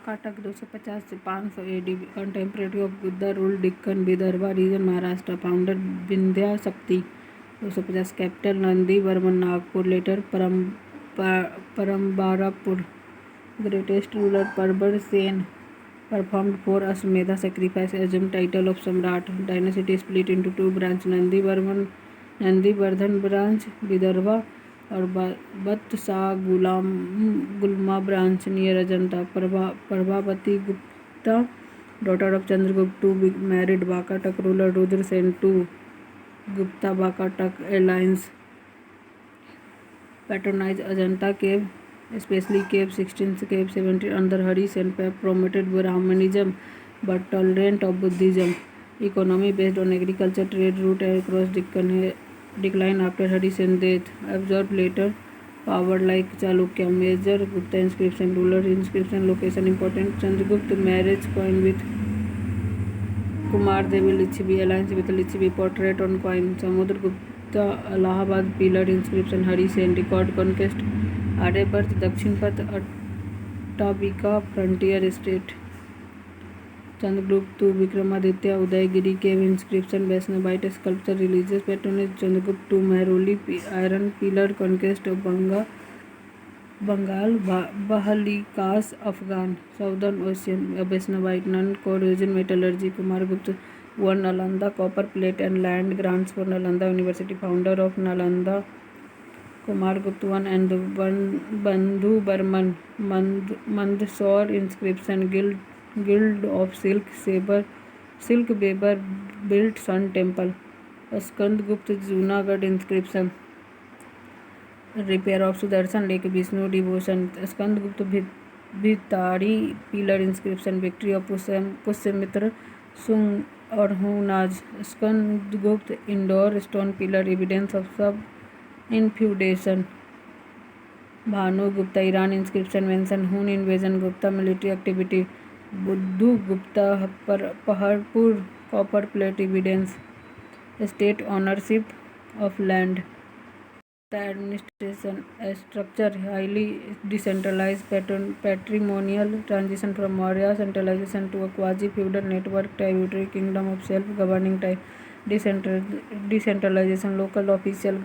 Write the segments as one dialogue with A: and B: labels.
A: काटक 250 से 500 AD contemporary of Gupta rule Deccan Vidarbha region Maharashtra founder Vindhyashakti 250 capital Nandi Varman Nagpur later परम्बारापुर greatest ruler Pravarasena performed 4 Ashwamedha sacrifice assumed title of Samrat dynasty split into 2 branch Nandivardhana branch Vidarbha और Vatsagulma branch near Ajanta Prabhavati Gupta daughter of Chandragupta two married Vakataka ruler Rudra Sen two Gupta Vakataka alliance patronized Ajanta cave, especially cave 16, cave 17 under Hari Sen promoted Brahmanism but tolerant of Buddhism. Economy based on agriculture, trade route across decline after Hari Sen death. Absorbed later powered like Chalukya. Major Gupta inscription, ruler inscription, location important. Chandragupta marriage coin with Kumar Devi Lichvi, alliance with Lichvi, portrait on coin. Samudra Gupta Allahabad pillar inscription, Hari Sen record conquest. Aryabhata Dakshinapatha Atavika frontier state. Chandragupta Vikramaditya Udayagiri cave inscription Vaishnavite sculpture religious patronage Chandragupta two Mehrauli iron pillar conquest of Bengal Bahlikas Afghan southern ocean Vaishnavite non corrosion metallurgy Kumaragupta one Nalanda copper plate and land grants for Nalanda university founder of Nalanda Kumaragupta one and Bandhu Varman Mandsaur inscription guild of silk weaver built sun temple. Skandagupta Junagadh inscription repair of Sudarshan lake Vishnu devotion. Skandagupta Bhitari pillar inscription victory of Pushyamitra Sunga और Hunas. Skandagupta Indore stone pillar evidence of subinfeudation. Bhanu Gupta Eran inscription mention Hun invasion Gupta military activity. Budha Gupta Paharpur copper plate evidence. State ownership of land. Administration structure highly decentralised patrimonial transition from Maurya centralisation to a quasi feudal network tributary kingdom of self governing type. Decentralisation local official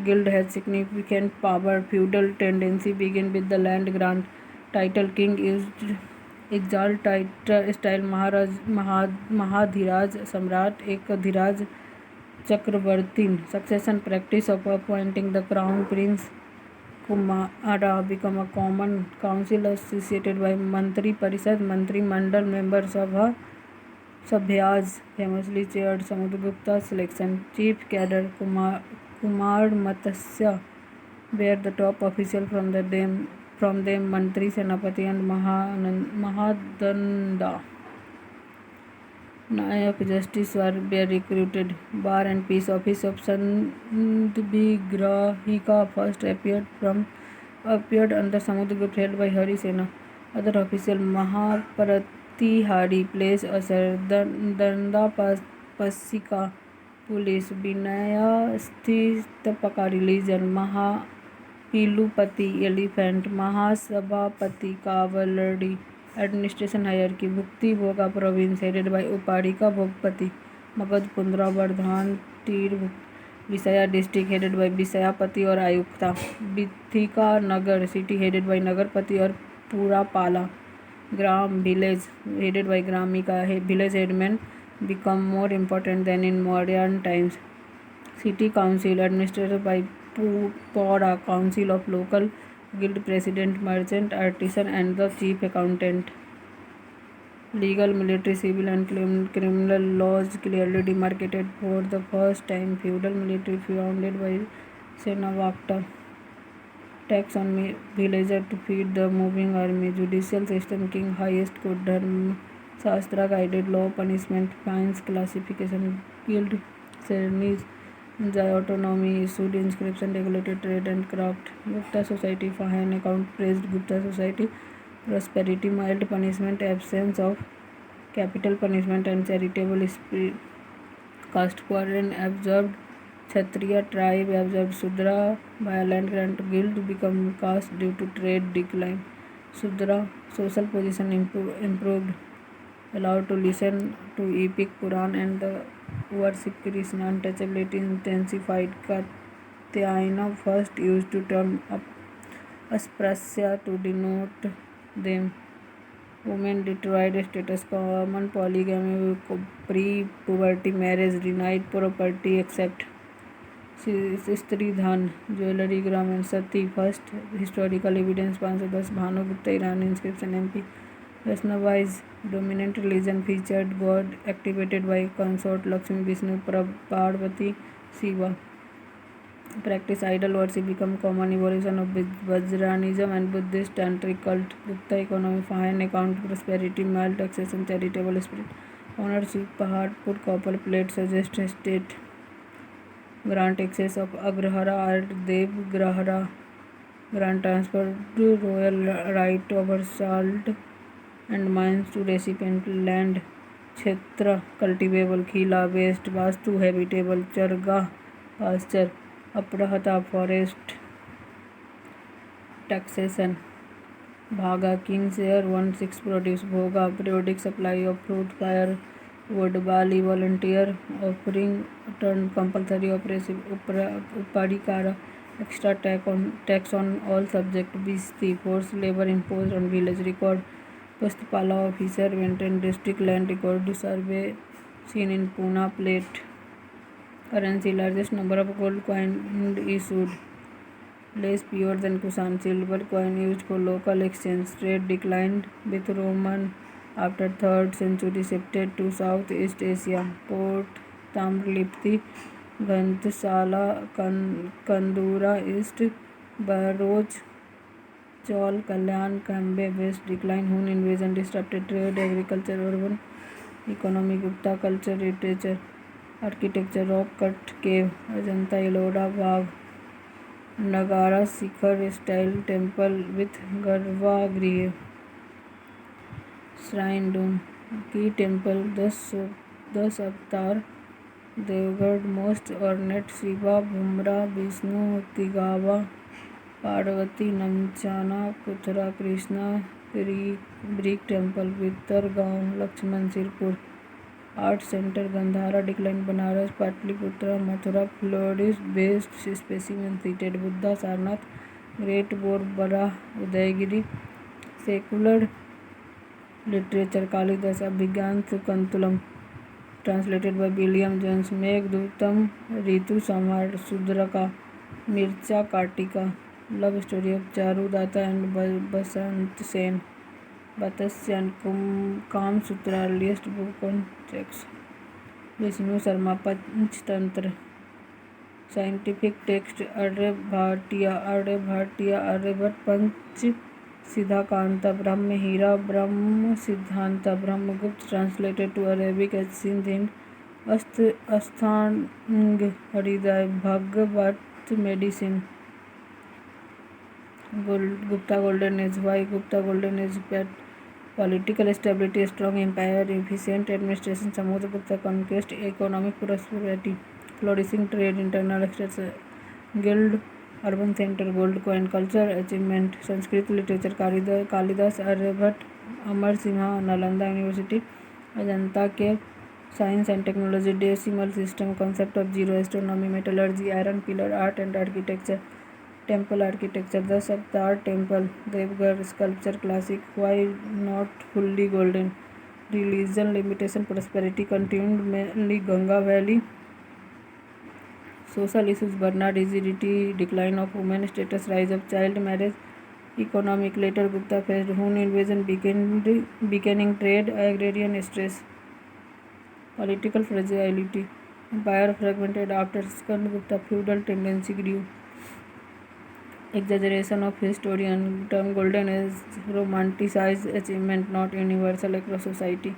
A: guild has significant power. Feudal tendency begin with the land grant. Title king used exalt style महाधिराज सम्राट एक अधिराज चक्रवर्ती. Succession practice of appointing the crown prince Kumara become a common council associated by मंत्री परिषद मंत्रिमंडल member सभ्याज famously chaired. Samudragupta selection chief cadre Kumar Matsya were the top official from them मंत्री सेनापति and महादंदा. Nayak justice were recruited. War and Peace Office of Sandvigrahika first appeared under Samudragupta held by Hari Sena. Other official Mahaparatihari place असर Dandapashika police Vinayasthitisthapaka religion Mahapilupati elephant Mahasabhapati cavalry. Administration hierarchy Bhukti Bhoga province headed by Uparika Bhogapati. Magadha Pundravardhana Tira Vishaya district headed by Vishayapati और Ayukta. Vithika Nagara city headed by Nagarapati और Purapala. Grama village headed by Gramika. Village headmen become more important than in modern times. City council administered by Pora, council of local guild president, merchant, artisan and the chief accountant. Legal, military, civil and criminal laws clearly demarcated for the first time. Feudal military founded by Senavakta. Tax on villager to feed the moving army. Judicial system king highest court. Dharma Shastra guided law, punishment, fines, classification, guild ceremonies, autonomy, issued inscription, regulated trade and craft. Gupta society, fine account praised. Gupta society prosperity, mild punishment, absence of capital punishment and charitable spirit. Caste quarrel absorbed. Kshatriya tribe absorbed. Shudra by land grant. Guild become caste due to trade decline. Sudra, social position improved, allowed to listen to epic Puran and worship Krishna. Untouchability intensified. Katyayana first used to term Asprasya to denote them. Women detroit status, common polygamy, pre-puberty marriage, denied property except Stridhan, jewelry, gram and sati. First historical evidence 510 Bhanugupta Iran inscription MP. Vaishnavized dominant religion featured god activated by consort Lakshmi, Vishnu, Parvati, Shiva. Practice idol worship become common evolution of Vajranism and Buddhist tantric cult. Gupta economy fine account prosperity, mild taxation, charitable spirit. Ownership Pahad put copper plate suggest state grant access of Agrahara or Dev Grahara grant transfer to royal right over salt and mines to recipient land. Kshetra cultivable, Khila waste, Vastu habitable, Chargah pasture, Aprahata forest. Taxation Bhaga king share 1/6 produce, Bhoga periodic supply of fruit, fire wood, Bali volunteer offering turned compulsory oppressive, Upadikara extra tax on all subject, Bisti forced labor imposed on village record, Pustapala officer maintained district land record survey seen in Pune plate. Currency largest number of gold coin issued, less pure than Kusan. Silver coin used for local exchange. Trade declined with Roman after 3rd century shifted to Southeast Asia. Port Tamrlipti, Ghantasala, Kandura East, Baroj, Chaul, Kalyan, Kambe West decline. Hun invasion disrupted trade, agriculture, urban economy. Gupta culture, literature, architecture, rock cut cave, Ajanta, Ellora, Bagh, Nagara Shikhar style temple with Garbhagriha. Shrine dome, key temple, 10 avatar, Devgarh most ornate, Shiva, Bhumra, Vishnu, Tigava, Parvati, Namchana, Puthra, Krishna, Brick temple, Vittargaon, Lakshman, Sirpur. Art center, Gandhara decline, Banaras, Patliputra, Mathura, Flores, best specimen seated, Buddha, Sarnath, Great Bor, Bara, Udayagiri. Secular literature, Kalidas, Abhigyan Sukantulam, translated by William Jones, Meghdootam, Ritu Samar, Sudraka, Mircha Kartika, love story of Charudata and Basant Sen, Batasya and Kam Sutra, earliest book on sex. Vishnu Sharma, Panchtantra, scientific text, Aryabhatiya, Aryabhat, Panch Siddhakanta, Brahma Hira, Brahma Siddhanta, Brahmagupta, translated to Arabic as Sindh Hind, Asthang Hriday, Bhagavat medicine. Gupta Golden Age. Why Gupta Golden Age? Political stability, strong empire, efficient administration, Samudra conquest, economic prosperity, flourishing trade, internal external guild, urban center, gold coin, culture achievement, Sanskrit literature, Kalidas, Aryabhat, Amar Simha, Nalanda University, Ajanta cave, science and technology, decimal system, concept of zero, astronomy, metallurgy, iron pillar, art and architecture, temple architecture, the Saptar temple, Devgarh sculpture, classic, why not fully golden, religion, limitation, prosperity, continued mainly Ganga Valley, social issues, Bernard rigidity, decline of women status, rise of child marriage, economic, later Gupta faced Hun invasion, beginning trade, agrarian stress, political fragility, empire fragmented after Skandagupta, feudal tendency grew. Exaggeration of historian term golden age, romanticized achievement not universal across society.